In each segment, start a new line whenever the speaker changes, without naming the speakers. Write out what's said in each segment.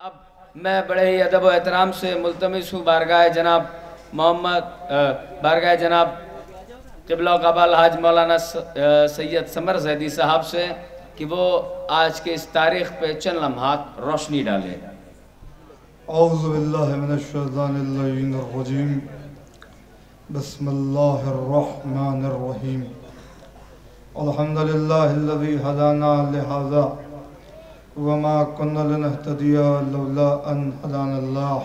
اب میں بڑے ہی ادب و احترام سے ملتمس ہوں بارگاہ جناب قبلہ و قبال حاج مولانا سید سمر زیدی صاحب سے کہ وہ آج کے اس تاریخ پہ چند لمحات روشنی ڈالے۔
اعوذ باللہ من الشیطان الرجیم، بسم اللہ الرحمن الرحیم، الحمدللہ الذی ہدانا لہذا وما كنا لنهتدي لولا ان هدانا الله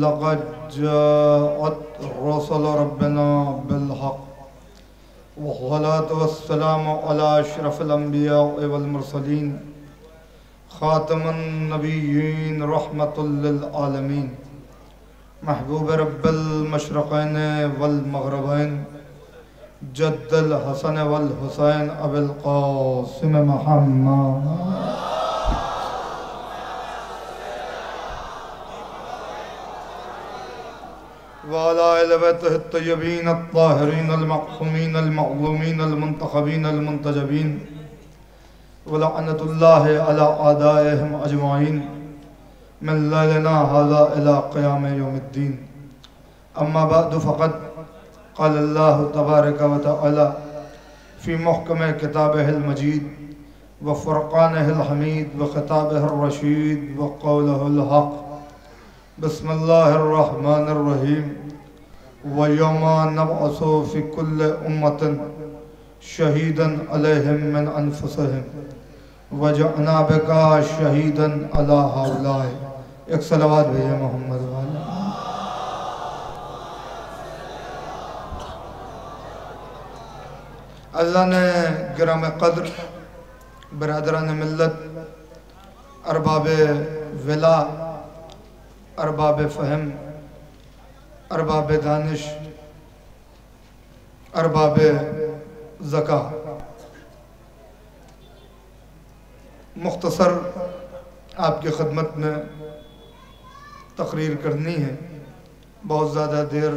لقد جاءت رسل ربنا بالحق والصلاة والسلام على اشرف الانبیاء والمرسلین خاتم النبیین رحمت للعالمین محبوب رب المشرقین والمغربین جد الحسن والحسین ابو القاسم محمد وعلى آل بیتہ الطیبین الطاہرین المعصومین المعلومین المنتخبین المنتجبین ولعنت اللہ علی اعدائهم اجمعین من لیلنا ھذا الی قیام یوم الدین۔ اما بعد فقد قال اللہ تبارک و تعالی فی محکم کتابہ المجید وفرقانہ الحمید وخطابہ الرشید وقولہ الحق۔ بسم اللہ الرحمن الرحیم، وَيَوْمَ نَبْعَثُ فِي كُلِّ أُمَّةٍ شَهِيدًا عَلَيْهِمْ مِنْ أَنفُسِهِمْ وَجَعْنَا بِكَ شَهِيدًا عَلَى هَؤُلَاءِ۔ ایک صلوات بھیجئے محمد والا۔ اللہ نے گرام قدر برادران ملت، ارباب ولا، ارباب فہم، ارباب دانش، ارباب ذکا، مختصر آپ کی خدمت میں تقریر کرنی ہے۔ بہت زیادہ دیر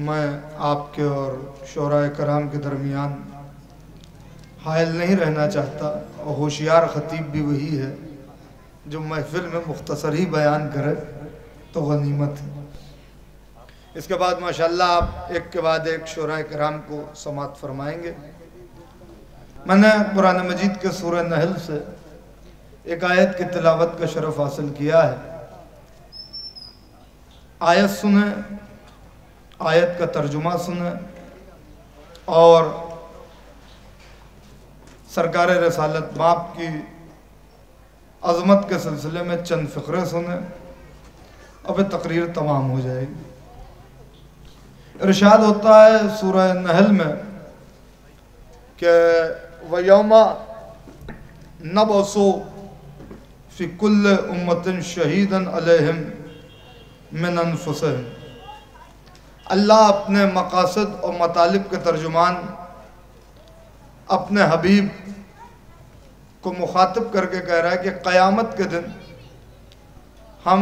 میں آپ کے اور شعراء کرام کے درمیان حائل نہیں رہنا چاہتا، اور ہوشیار خطیب بھی وہی ہے جو محفل میں مختصر ہی بیان کرے تو غنیمت ہے۔ اس کے بعد ماشاءاللہ آپ ایک کے بعد ایک شعراء کرام کو سماعت فرمائیں گے۔ میں نے قرآن مجید کے سورہ نحل سے ایک آیت کی تلاوت کا شرف حاصل کیا ہے۔ آیت سنیں، آیت کا ترجمہ سنیں، اور سرکار رسالت باپ کی عظمت کے سلسلے میں چند فقرے سنیں، اب تقریر تمام ہو جائے گی۔ ارشاد ہوتا ہے سورہ نحل میں کہ وَيَوْمَ نَبْعَثُ فِي كُلِّ أُمَّةٍ شَهِيدًا عَلَيْهِمْ مِنْ أَنفُسِهِمْ۔ اللہ اپنے مقاصد اور مطالب کے ترجمان اپنے حبیب کو مخاطب کر کے کہہ رہا ہے کہ قیامت کے دن ہم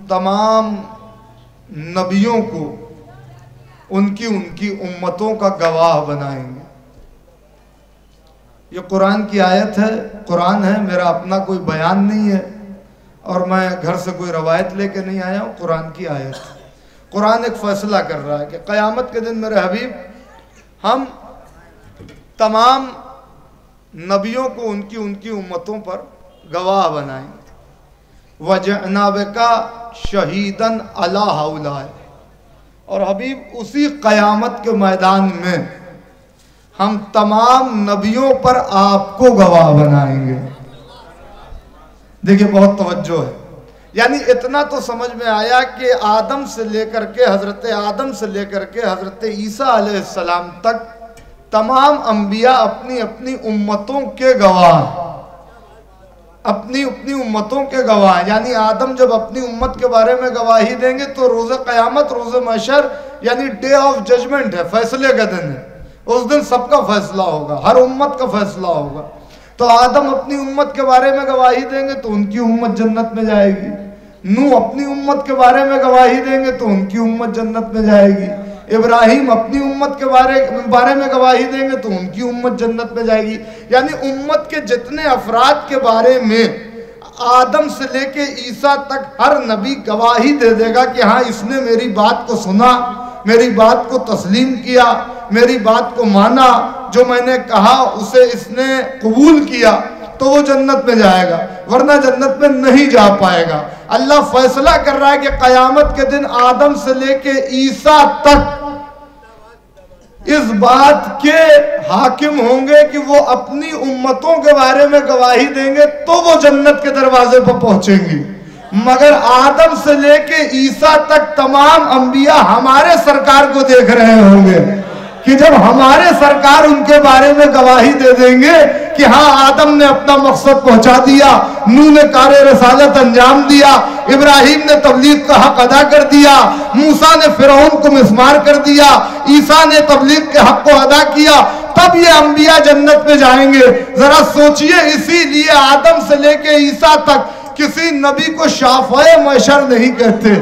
تمام نبیوں کو ان کی امتوں کا گواہ بنائیں گے۔ یہ قرآن کی آیت ہے، قرآن ہے، میرا اپنا کوئی بیان نہیں ہے، اور میں گھر سے کوئی روایت لے کے نہیں آیا ہوں، قرآن کی آیت ہے۔ قرآن ایک فیصلہ کر رہا ہے کہ قیامت کے دن میرے حبیب ہم تمام نبیوں کو ان کی امتوں پر گواہ بنائیں گے۔ وَجَعْنَا بِكَ شَهِيدًا عَلَى هَؤُلَاءِ، اور حبیب اسی قیامت کے میدان میں ہم تمام نبیوں پر آپ کو گواہ بنائیں گے۔ دیکھیں بہت توجہ ہے، یعنی اتنا تو سمجھ میں آیا کہ آدم سے لے کر کے حضرت عیسیٰ علیہ السلام تک تمام انبیاء اپنی اپنی امتوں کے گواہ، اپنی امتوں کے گواہ، یعنی آدم جب اپنی امت کے بارے میں گواہی دیں گے تو روز قیامت، روز محشر، یعنی ڈے آف ججمنٹ ہے، فیصلے کا دن ہے۔ اس دن سب کا فیصلہ ہوگا، ہر امت کا فیصلہ ہوگا۔ تو آدم اپنی امت کے بارے میں گواہی دیں گے تو ان کی امت جنت میں جائے گی، نوح اپنی امت کے بارے میں گواہی دیں گے تو ان کی امت جنت میں جائے گی، ابراہیم اپنی امت کے بارے میں گواہی دیں گے تو ان کی امت جنت میں جائے گی۔ یعنی امت کے جتنے افراد کے بارے میں آدم سے لے کے عیسیٰ تک ہر نبی گواہی دے دے گا کہ ہاں اس نے میری بات کو سنا، میری بات کو تسلیم کیا، میری بات کو مانا، جو میں نے کہا اسے اس نے قبول کیا، تو وہ جنت میں جائے گا، ورنہ جنت میں نہیں جا پائے گا۔ اللہ فیصلہ کر رہا ہے کہ قیامت کے دن آدم سے لے کے عیسیٰ تک اس بات کے حاکم ہوں گے کہ وہ اپنی امتوں کے بارے میں گواہی دیں گے تو وہ جنت کے دروازے پر پہنچیں گی، مگر آدم سے لے کے عیسیٰ تک تمام انبیاء ہمارے سرکار کو دیکھ رہے ہوں گے کہ جب ہمارے سرکار ان کے بارے میں گواہی دے دیں گے کہ ہاں آدم نے اپنا مقصد پہنچا دیا، نوح نے کار رسالت انجام دیا، ابراہیم نے تبلیغ کا حق ادا کر دیا، موسیٰ نے فرعون کو مسمار کر دیا، عیسیٰ نے تبلیغ کے حق کو ادا کیا، تب یہ انبیاء جنت میں جائیں گے۔ ذرا سوچئے، اسی لیے آدم سے لے کے عیسیٰ تک کسی نبی کو شافعِ محشر نہیں کہتے،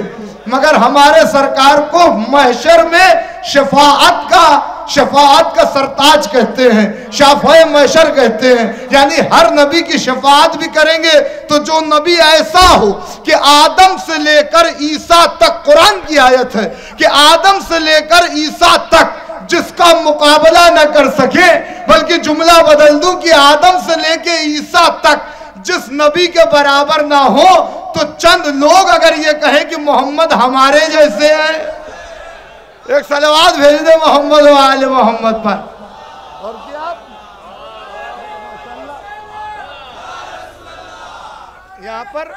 مگر ہمارے سرکار کو محشر میں شفاعت کا سرتاج کہتے ہیں، شافعِ محشر کہتے ہیں، یعنی ہر نبی کی شفاعت بھی کریں گے۔ تو جو نبی ایسا ہو کہ آدم سے لے کر عیسیٰ تک، قرآن کی آیت ہے کہ آدم سے لے کر عیسیٰ تک جس کا مقابلہ نہ کر سکے، بلکہ جملہ بدل دوں کہ آدم سے لے کے عیسیٰ تک جس نبی کے برابر نہ ہو، تو چند لوگ اگر یہ کہیں کہ محمد ہمارے جیسے ہیں، ایک صلوات بھیج دے محمد و آل محمد پر۔ اور کیا یہاں پر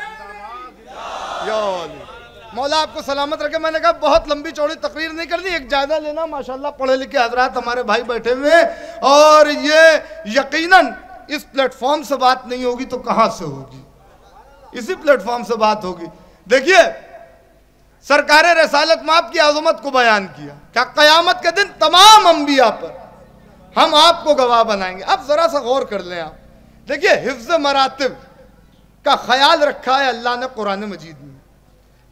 مولا آپ کو سلامت رکھے۔ میں نے کہا بہت لمبی چوڑی تقریر نہیں کرنی، ایک جائزہ لینا، ماشاءاللہ پڑھے لکھے حضرات ہمارے بھائی بیٹھے ہوئے، اور یہ یقیناً اس پلیٹ فارم سے بات نہیں ہوگی تو کہاں سے ہوگی؟ اسی پلیٹ فارم سے بات ہوگی۔ دیکھیے، سرکار رسالت مآب کی عظمت کو بیان کیا کہ قیامت کے دن تمام انبیاء پر ہم آپ کو گواہ بنائیں گے۔ اب ذرا سا غور کر لیں آپ، دیکھیے حفظ مراتب کا خیال رکھا ہے اللہ نے قرآن مجید میں۔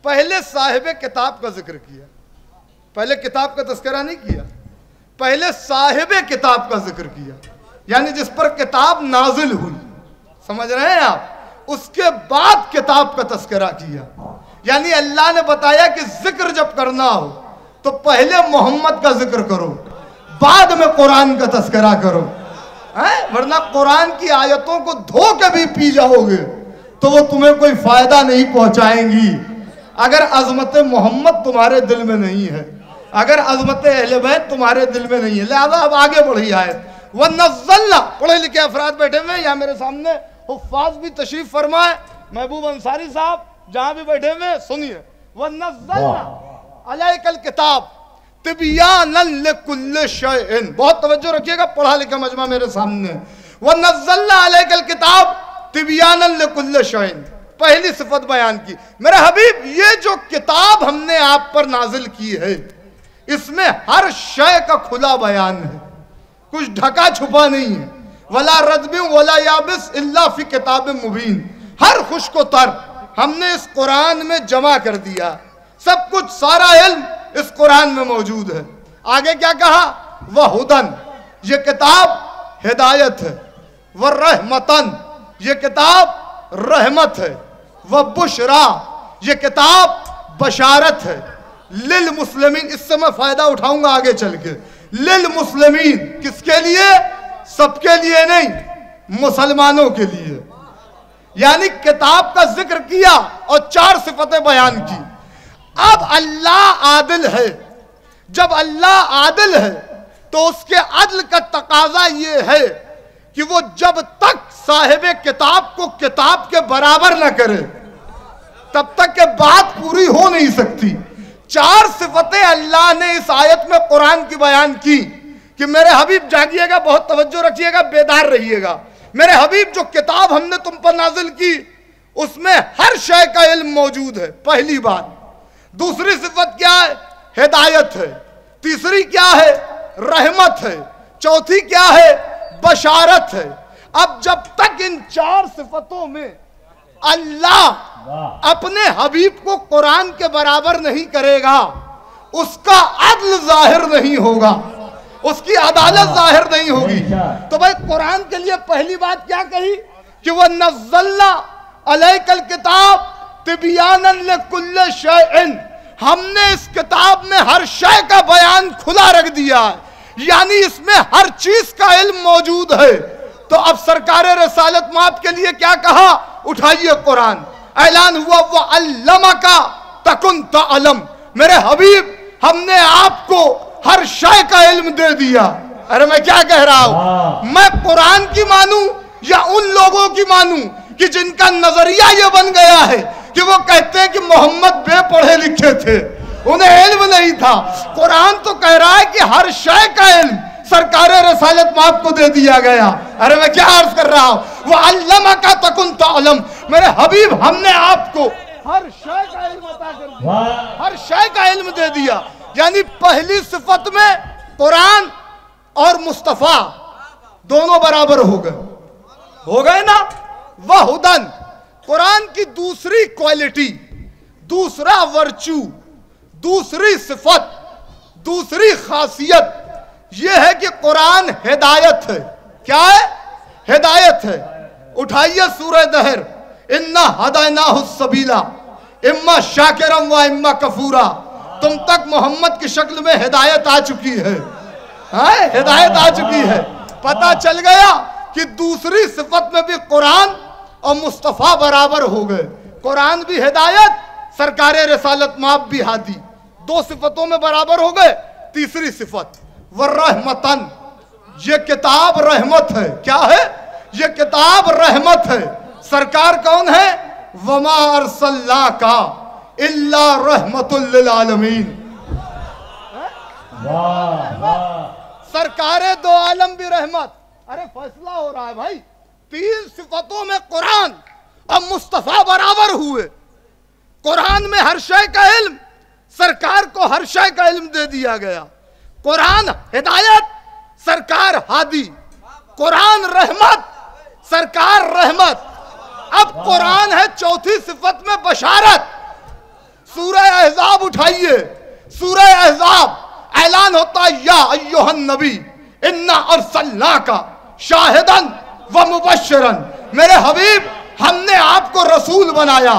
پہلے صاحب کتاب کا ذکر کیا، پہلے کتاب کا تذکرہ نہیں کیا، پہلے صاحب کتاب کا ذکر کیا، یعنی جس پر کتاب نازل ہوئی، سمجھ رہے ہیں آپ؟ اس کے بعد کتاب کا تذکرہ کیا، یعنی اللہ نے بتایا کہ ذکر جب کرنا ہو تو پہلے محمد کا ذکر کرو، بعد میں قرآن کا تذکرہ کرو، ورنہ قرآن کی آیتوں کو دھو کے بھی پی جاؤ گے تو وہ تمہیں کوئی فائدہ نہیں پہنچائیں گی۔ اگر عظمت محمد تمہارے دل میں نہیں ہے، اگر عظمت اہل بیت تمہارے دل میں نہیں ہے، لہذا اب آگے بڑھی آیت وَنَزَّلْنَا، پڑھے لکھے افراد بیٹھے ہوئے یا میرے سامنے حفاظ بھی تشریف فرمائے، محبوب انصاری صاحب جہاں بھی بیٹھے ہوئے سنیے، وَنَزَّلْنَا عَلَيْكَ الْكِتَابِ تِبْيَانًا لِكُلِّ شَيْءٍ، بہت توجہ رکھیے گا، پڑھا لکھا مجمع میرے سامنے، وَنَزَّلْنَا عَلَيْكَ الْكِتَابِ تِبْيَانًا لِكُلِّ شَيْءٍ، پہلی صفت بیان کی۔ میرے حبیب، یہ جو کتاب ہم نے آپ پر نازل کی ہے، اس میں ہر شے کا کھلا بیان ہے، کچھ ڈھکا چھپا نہیں ہے۔ وَلَا رَدْبٍ وَلَا يَابِسٍ إِلَّا فِي كِتَابٍ مُبِينٍ، ہر خشک و تر ہم نے اس قرآن میں جمع کر دیا، سب کچھ، سارا علم اس قرآن میں موجود ہے۔ آگے کیا کہا؟ وَهُدًا، یہ کتاب ہدایت ہے، وَرَحْمَتًا، یہ کتاب رحمت ہے، وَبُشْرَا، یہ کتاب بشارت ہے، لِلْمُسْلِمِينَ، اس سے میں فائدہ اٹھاؤں گا آگے چل کے، لِلْمُسْلِمِينَ، کس کے لیے؟ سب کے لیے نہیں، مسلمانوں کے لیے۔ یعنی کتاب کا ذکر کیا اور چار صفتیں بیان کی۔ اب اللہ عادل ہے، جب اللہ عادل ہے تو اس کے عدل کا تقاضا یہ ہے کہ وہ جب تک صاحب کتاب کو کتاب کے برابر نہ کرے تب تک کہ بات پوری ہو نہیں سکتی۔ چار صفتیں اللہ نے اس آیت میں قرآن کی بیان کی کہ میرے حبیب جاگیے گا، بہت توجہ رکھیے گا، بیدار رہیے گا۔ میرے حبیب، جو کتاب ہم نے تم پر نازل کی اس میں ہر شے کا علم موجود ہے، پہلی بات۔ دوسری صفت کیا ہے؟ ہدایت ہے۔ تیسری کیا ہے؟ رحمت ہے۔ چوتھی کیا ہے؟ بشارت ہے۔ اب جب تک ان چار صفتوں میں اللہ اپنے حبیب کو قرآن کے برابر نہیں کرے گا، اس کا عدل ظاہر نہیں ہوگا، اس کی عدالت ظاہر نہیں ہوگی۔ تو بھائی قرآن کے لیے پہلی بات کیا کہی کہ وہ نزلنا علیکل کتاب تبیانا لکل شیء، ہم نے اس کتاب میں ہر شے کا بیان کھلا رکھ دیا ہے، یعنی اس میں ہر چیز کا علم موجود ہے۔ تو اب سرکار رسالت مآب کے لیے کیا کہا؟ اٹھائیے قرآن، اعلان ہوا وَعَلَّمَكَ تَكُنْ تَعْلَمُ، میرے حبیب ہم نے آپ کو ہر شے کا علم دے دیا۔ ارے میں کیا کہہ رہا ہوں؟ میں قرآن کی مانوں یا ان لوگوں کی مانوں کہ جن کا نظریہ یہ بن گیا ہے کہ وہ کہتے ہیں کہ محمد بے پڑھے لکھے تھے، انہیں علم نہیں تھا؟ قرآن تو کہہ رہا ہے کہ ہر شے کا علم سرکار رسالت مآب کو دے دیا گیا۔ ارے میں کیا عرض کر رہا ہوں؟ وَعَلَّمَكَ تَكُنْ تَعْلَمُ، میرے حبیب ہم نے آپ کو ہر شے کا علم عطا کر دیا، ہر شے کا علم دے دیا۔ یعنی پہلی صفت میں قرآن اور مصطفیٰ دونوں برابر ہو گئے نا؟ وَہُدًا، قرآن کی دوسری کوالٹی، دوسرا ورچو، دوسری صفت، دوسری خاصیت یہ ہے کہ قرآن ہدایت ہے۔ کیا ہے؟ ہدایت ہے۔ اٹھائیے سورہ دہر، اِنَّا هَدَيْنَاهُ السَّبِيلَ اِمَّا شَاكِرًا وَإِمَّا كَفُورًا، تم تک محمد کی شکل میں ہدایت آ چکی ہے، ہدایت آ چکی ہے۔ پتہ چل گیا کہ دوسری صفت میں بھی قرآن اور مصطفیٰ برابر ہو گئے۔ قرآن بھی ہدایت، سرکار رسالت مآب بھی ہادی، دو صفتوں میں برابر ہو گئے۔ تیسری صفت وَالرَّحْمَتً، یہ کتاب رحمت ہے۔ کیا ہے؟ یہ کتاب رحمت ہے۔ سرکار کون ہے؟ وَمَا أَرْسَلْنَاكَ إِلَّا رَحْمَةٌ لِلْعَالَمِينَ، سرکار دو عالم بھی رحمت۔ ارے فیصلہ ہو رہا ہے بھائی، تین صفتوں میں قرآن اور مصطفیٰ برابر ہوئے۔ قرآن میں ہر شے کا علم، سرکار کو ہر شے کا علم دے دیا گیا۔ قرآن ہدایت، سرکار ہادی۔ قرآن رحمت، سرکار رحمت۔ اب قرآن ہے چوتھی صفت میں بشارت۔ سورہ احزاب اٹھائیے، سورہ احزاب اعلان ہوتا ہے یا ایھا النبی انا ارسلناک شاہدا ومبشرا، میرے حبیب ہم نے آپ کو رسول بنایا،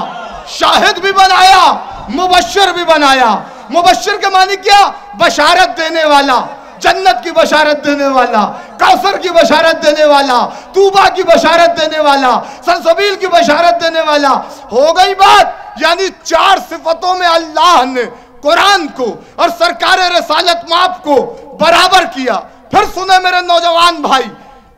شاہد بھی بنایا، مبشر بھی بنایا۔ مبشر کے معنی کیا؟ بشارت دینے والا، جنت کی بشارت دینے والا، کوثر کی بشارت دینے والا، طوبہ کی بشارت دینے والا، سلسبیل کی بشارت دینے والا۔ ہو گئی بات، یعنی چار صفتوں میں اللہ نے قرآن کو اور سرکار رسالت مآب کو برابر کیا۔ پھر سنیں میرے نوجوان بھائی،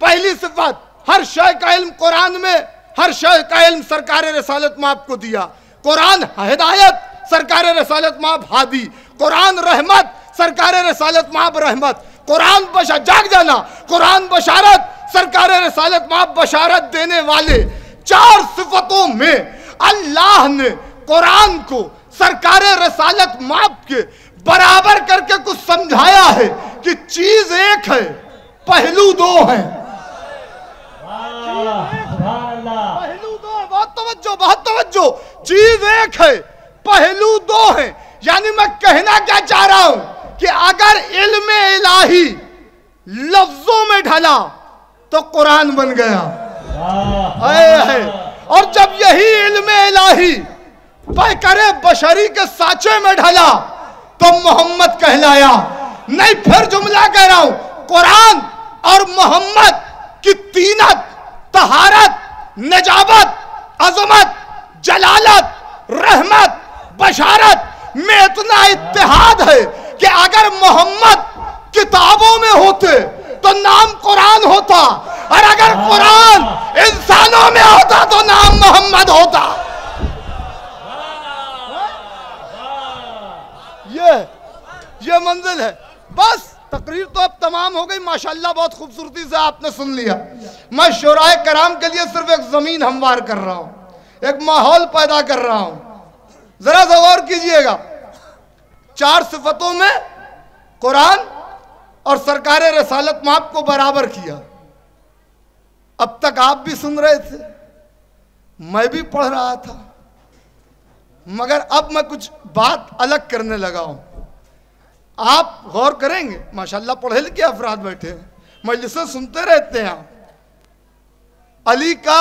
پہلی صفت ہر شے کا علم قرآن میں، ہر شے کا علم سرکار رسالت مآب کو دیا۔ قرآن ہدایت، سرکار رسالت مآب ہادی۔ قرآن رحمت، سرکار رسالت مآب رحمت۔ قرآن جاگ جانا، قرآن بشارت، سرکار رسالت مآب بشارت دینے والے۔ چار صفتوں میں اللہ نے قرآن کو سرکار رسالت مآب کے برابر کر کے کچھ سمجھایا ہے کہ چیز ایک ہے، پہلو دو ہیں۔ پہلو دو ہیں، بہت توجہ، بہت توجہ۔ چیز ایک ہے، پہلو دو ہیں۔ یعنی میں کہنا کیا چاہ رہا ہوں کہ اگر علم الہی لفظوں میں ڈھلا تو قرآن بن گیا، اور جب یہی علم الہی پیکر بشری کے سانچے میں ڈھلا تو محمد کہلایا۔ نہیں، پھر جملہ کہہ رہا ہوں، قرآن اور محمد کی تینت، طہارت، نجابت، عظمت، جلالت، رحمت، بشارت میں اتنا اتحاد ہے کہ اگر محمد کتابوں میں ہوتے تو نام قرآن ہوتا، اور اگر قرآن انسانوں میں ہوتا تو نام محمد ہوتا۔ یہ منزل ہے۔ بس تقریر تو اب تمام ہو گئی، ماشاءاللہ بہت خوبصورتی سے آپ نے سن لیا۔ میں شورائے کرام کے لیے صرف ایک زمین ہموار کر رہا ہوں، ایک ماحول پیدا کر رہا ہوں۔ ذرا سا غور کیجئے گا، چار صفتوں میں قرآن اور سرکار رسالت مآب کو برابر کیا۔ اب تک آپ بھی سن رہے تھے، میں بھی پڑھ رہا تھا، مگر اب میں کچھ بات الگ کرنے لگا ہوں۔ آپ غور کریں گے، ماشاءاللہ پڑھے لکھے افراد بیٹھے ہیں، مجلسیں سنتے رہتے ہیں۔ علی کا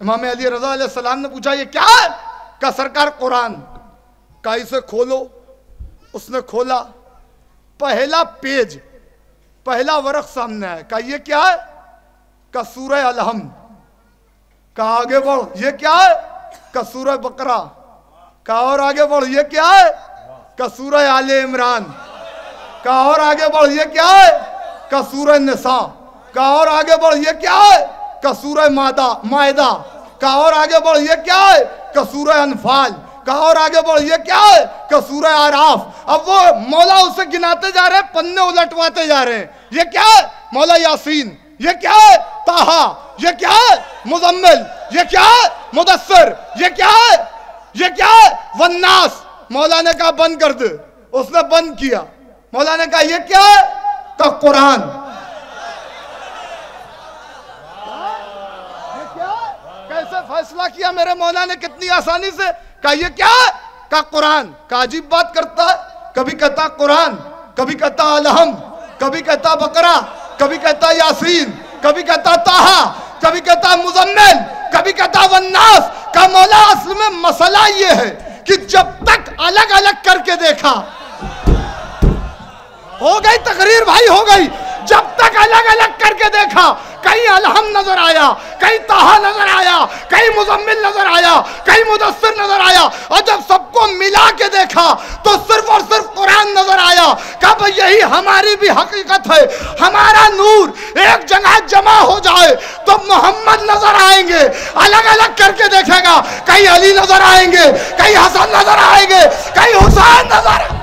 امام علی رضا علیہ السلام نے پوچھا یہ کیا ہے؟ کہا سرکار قرآن. کہا اسے کھولو. اس نے کھولا, پہلا پیج, پہلا ورق سامنے ہے. کہا یہ کیا ہے؟ کہا سورہ الحمد. کہا آگے بڑھ, یہ کیا ہے؟ کہا سورہ بقرہ. کہا اور آگے بڑھ, یہ کیا ہے؟ کہا سورہ آل عمران. کہا اور آگے بڑھ, یہ کیا ہے؟ کہا سورہ نساء. کہا اور آگے بڑھ, یہ کیا ہے؟ کہا سورہ مائدہ. کہا اور آگے بڑھ, یہ کیا ہے؟ کہا سورہ انفال. کہا اور آگے بڑھ, یہ کیا ہے؟ کہا سورہ اعراف. اب وہ مولا اسے گناتے جا رہے ہیں, پنے الٹواتے جا رہے ہیں. یہ کیا ہے؟ مولا یاسین. یہ کیا ہے؟ طٰہٰ. یہ کیا ہے؟ مزمل. یہ کیا ہے؟ مدثر. یہ کیا ہے؟ یہ کیا ہے؟ والناس. مولا نے کہا بند کر دے. اس نے بند کیا. مولا نے کہا یہ کیا ہے؟ کہا قرآن. یہ کیا ہے؟ کیسے فیصلہ کیا میرے مولا نے کتنی آسانی سے. کہا یہ کیا ہے؟ کہا قرآن. کہا عجیب بات کرتا ہے, کبھی کہتا قرآن, کبھی کہتا الحمد, کبھی کہتا بقرہ, کبھی کہتا یاسین, کبھی کہتا طٰہٰ, کبھی کہتا مزمل, کبھی کہتا والناس. کہا مولا اصل میں مسئلہ یہ ہے کہ جب تک الگ الگ کر کے دیکھا, ہو گئی تقریر بھائی, ہو گئی. جب تک الگ الگ کر کے دیکھا, کہیں الحمد نظر آیا, کہیں طٰہٰ نظر آیا, کہیں مزمل نظر آیا, کہیں مدثر نظر آیا, اور جب سب کو ملا کے دیکھا تو صرف اور صرف قرآن نظر آیا. کہا بھئی یہی ہماری بھی حقیقت ہے. ہمارا نور ایک جگہ جمع ہو جائے تو محمد نظر آئیں گے. الگ الگ کر کے دیکھے گا, کہیں علی نظر آئیں گے, کہیں حسن نظر آئیں گے, کہیں حسین نظر آئیں گے.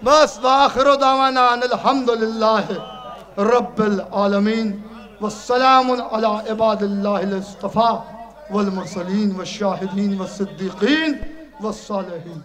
بس وآخر دعوانا ان الحمدللہ رب العالمین والسلام علی عباد اللہ الاصطفاء والمرسلین والشاہدین والصدیقین والصالحین.